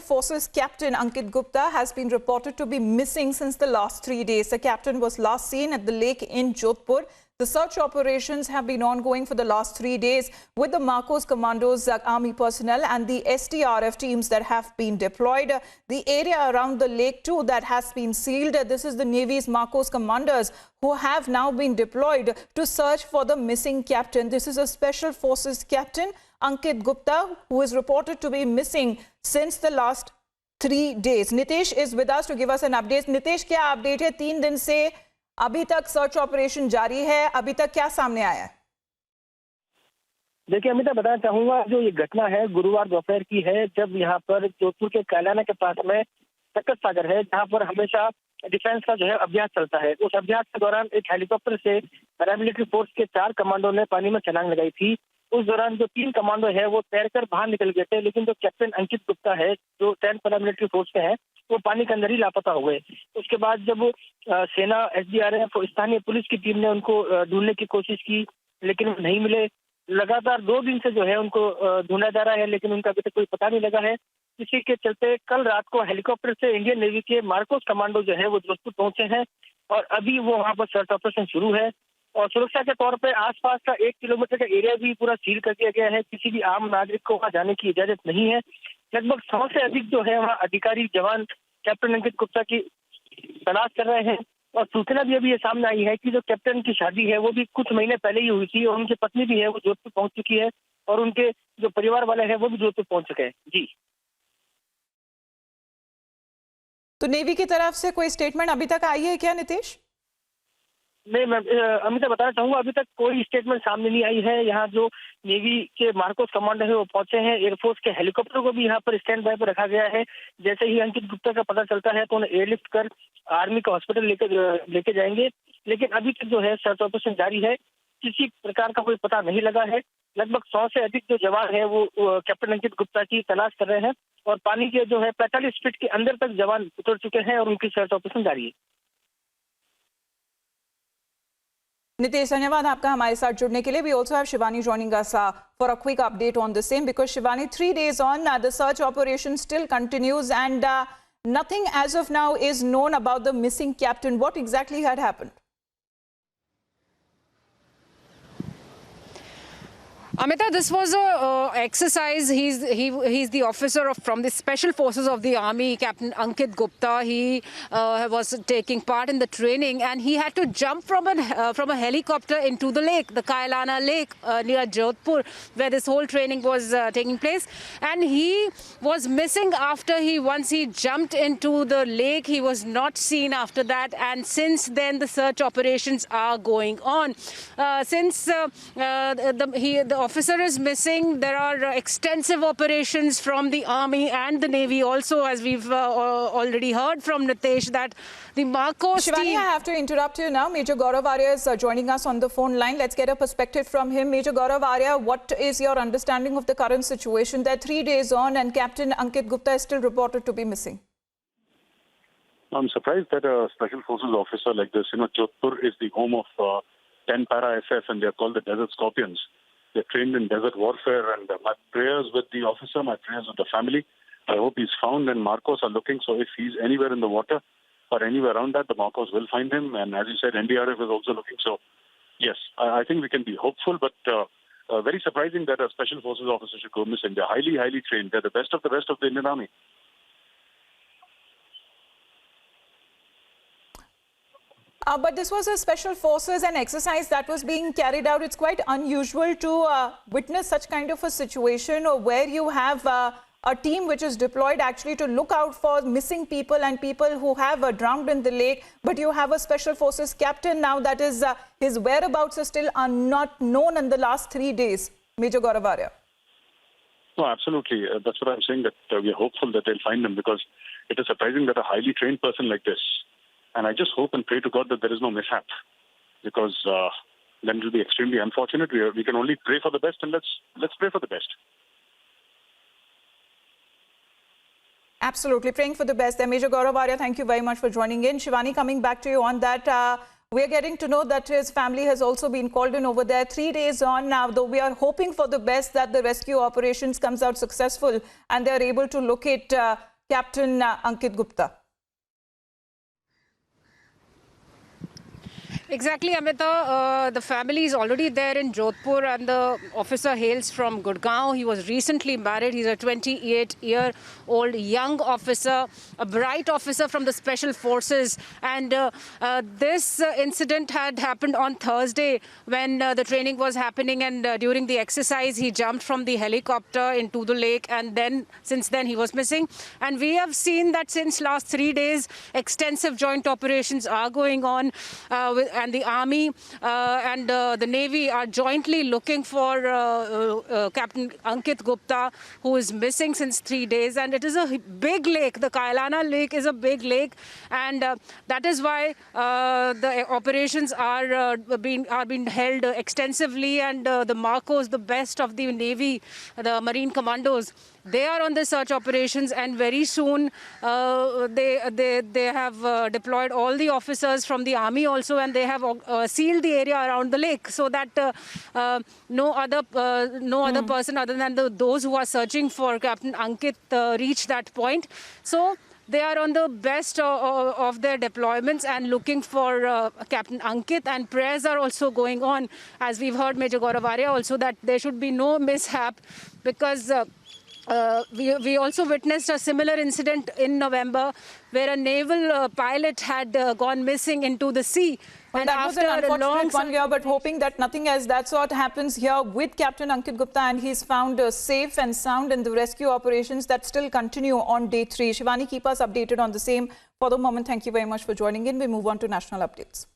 Forces captain Ankit Gupta has been reported to be missing since the last 3 days. The captain was last seen at the lake in Jodhpur. The search operations have been ongoing for the last 3 days with the Marcos Commandos, army personnel and the SDRF teams that have been deployed. The area around the lake too that has been sealed. This is the Navy's Marcos commanders who have now been deployed to search for the missing captain. This is a Special Forces captain, Ankit Gupta, who is reported to be missing since the last 3 days. Nitesh is with us to give us an update. Nitesh, क्या update है? 3 दिन से अभी तक search operation जारी है, अभी तक क्या सामने आया है? देखिए अमिता, बताना चाहूंगा जो ये घटना है गुरुवार दोपहर की है, जब यहाँ पर जोधपुर के कैलाना के पास में सक्कत सागर है, जहाँ पर हमेशा डिफेंस का जो है अभ्यास चलता है। उस अभ्यास के दौरान एक हेलीकॉप्टर से पैरामिलिट्री फोर्स के 4 कमांडो ने पानी में छलांग लगाई थी। उस दौरान जो 3 कमांडो है वो तैरकर बाहर निकल गए थे, लेकिन जो कैप्टन अंकित गुप्ता है जो 10 पैरामिलिट्री फोर्स के हैं वो पानी के अंदर ही लापता हो गए। उसके बाद जब सेना, SDRF, स्थानीय पुलिस की टीम ने उनको ढूंढने की कोशिश की, लेकिन वो नहीं मिले। लगातार 2 दिन से जो है उनको ढूंढा जा रहा है, लेकिन उनका अभी तक कोई पता नहीं लगा है। इसी के चलते कल रात को हेलीकॉप्टर से इंडियन नेवी के मार्कोस कमांडो जो है वो जोधपुर पहुंचे हैं और अभी वो वहां पर सर्च ऑपरेशन शुरू है। और सुरक्षा के तौर पर आसपास का 1 किलोमीटर का एरिया भी पूरा सील कर दिया गया है। किसी भी आम नागरिक को वहां जाने की इजाजत नहीं है। लगभग 100 से अधिक जो है वहाँ अधिकारी जवान कैप्टन अंकित गुप्ता की तलाश कर रहे हैं। और सूचना भी अभी ये सामने आई है कि जो कैप्टन की शादी है वो भी कुछ महीने पहले ही हुई थी और उनकी पत्नी भी है वो जोधपुर पहुंच चुकी है और उनके जो परिवार वाले हैं वो भी जोधपुर पहुंच चुके हैं। जी, तो नेवी की तरफ से कोई स्टेटमेंट अभी तक आई है क्या नितेश? नहीं, मैं अमिता बताना चाहूंगा अभी तक कोई स्टेटमेंट सामने नहीं आई है। यहाँ जो नेवी के मार्कोस कमांडर है वो पहुंचे हैं। एयरफोर्स के हेलीकॉप्टर को भी यहाँ पर स्टैंड बाय पर रखा गया है। जैसे ही अंकित गुप्ता का पता चलता है तो उन्हें एयरलिफ्ट कर आर्मी का हॉस्पिटल लेके जाएंगे, लेकिन अभी तक जो है सर्च ऑपरेशन जारी है। किसी प्रकार का कोई पता नहीं लगा है। लगभग 100 से अधिक जो जवान है वो कैप्टन अंकित गुप्ता की तलाश कर रहे हैं और पानी के जो है 45 फीट के अंदर तक जवान उतर चुके हैं और उनकी सर्च ऑपरेशन जारी है। Nitesh, धन्यवाद आपका हमारे साथ जुड़ने के लिए. We also have Shivani joining us for a quick update on the same, because Shivani, 3 days on, the search operation still continues and nothing as of now is known about the missing captain. What exactly had happened? Amita, this was a exercise. He's the officer from the Special Forces of the Army, Captain Ankit Gupta. He was taking part in the training, and he had to jump from a helicopter into the lake, the Kailana Lake near Jodhpur, where this whole training was taking place. And he was missing after once he jumped into the lake. He was not seen after that, and since then the search operations are going on. Since the officer is missing, there are extensive operations from the Army and the Navy also, as we've already heard from Nitesh, that the Marcos Shivani, team... I have to interrupt you now. Major Gaurav Arya is joining us on the phone line. Let's get a perspective from him. Major Gaurav Arya, what is your understanding of the current situation? They're 3 days on and Captain Ankit Gupta is still reported to be missing. I'm surprised that a Special Forces officer like this, Jodhpur is the home of 10 para-SF and they're called the Desert Scorpions. They're trained in desert warfare, and my prayers with the officer, my prayers with the family. I hope he's found, and Marcos are looking, so if he's anywhere in the water or anywhere around that, the Marcos will find him. And as you said, NDRF is also looking. So, yes, I think we can be hopeful, but very surprising that a Special Forces officer should go missing. They're highly, highly trained. They're the best of the Indian Army. But this was a Special Forces and exercise that was being carried out. It's quite unusual to witness such kind of a situation where you have a team which is deployed actually to look out for missing people and people who have drowned in the lake. But you have a Special Forces captain now that is his whereabouts are still not known in the last 3 days. Major Gaurav Arya. No, absolutely. That's what I'm saying, that we are hopeful that they'll find him, because it is surprising that a highly trained person like this. And I just hope and pray to God that there is no mishap, because then it will be extremely unfortunate. We can only pray for the best, and let's pray for the best. Absolutely, praying for the best. Major Gaurav Arya, thank you very much for joining in. Shivani, coming back to you on that, we're getting to know that his family has also been called in over there. 3 days on now, though we are hoping for the best, that the rescue operations comes out successful and they're able to locate Captain Ankit Gupta. Exactly, Amita. The family is already there in Jodhpur and the officer hails from Gurgaon. He was recently married. He's a 28-year-old young officer, a bright officer from the Special Forces. And this incident had happened on Thursday when the training was happening, and during the exercise he jumped from the helicopter into the lake, and then since then he was missing. And we have seen that since last 3 days extensive joint operations are going on and the Army and the Navy are jointly looking for Captain Ankit Gupta, who is missing since 3 days. And it is a big lake. The Kailana Lake is a big lake, and that is why the operations are being held extensively. And the Marcos, the best of the Navy, the Marine Commandos, they are on the search operations, and very soon they have deployed all the officers from the Army also, and they have sealed the area around the lake so that no other person other than those who are searching for Captain Ankit reach that point. So they are on the best of their deployments and looking for Captain Ankit, and prayers are also going on, as we've heard Major Gaurav Arya also, that there should be no mishap, because we also witnessed a similar incident in November where a naval pilot had gone missing into the sea. Well, and that was an unfortunate one here, but hoping that nothing as that sort happens here with Captain Ankit Gupta, and he's found safe and sound in the rescue operations that still continue on day 3. Shivani, keep us updated on the same. For the moment, thank you very much for joining in. We move on to national updates.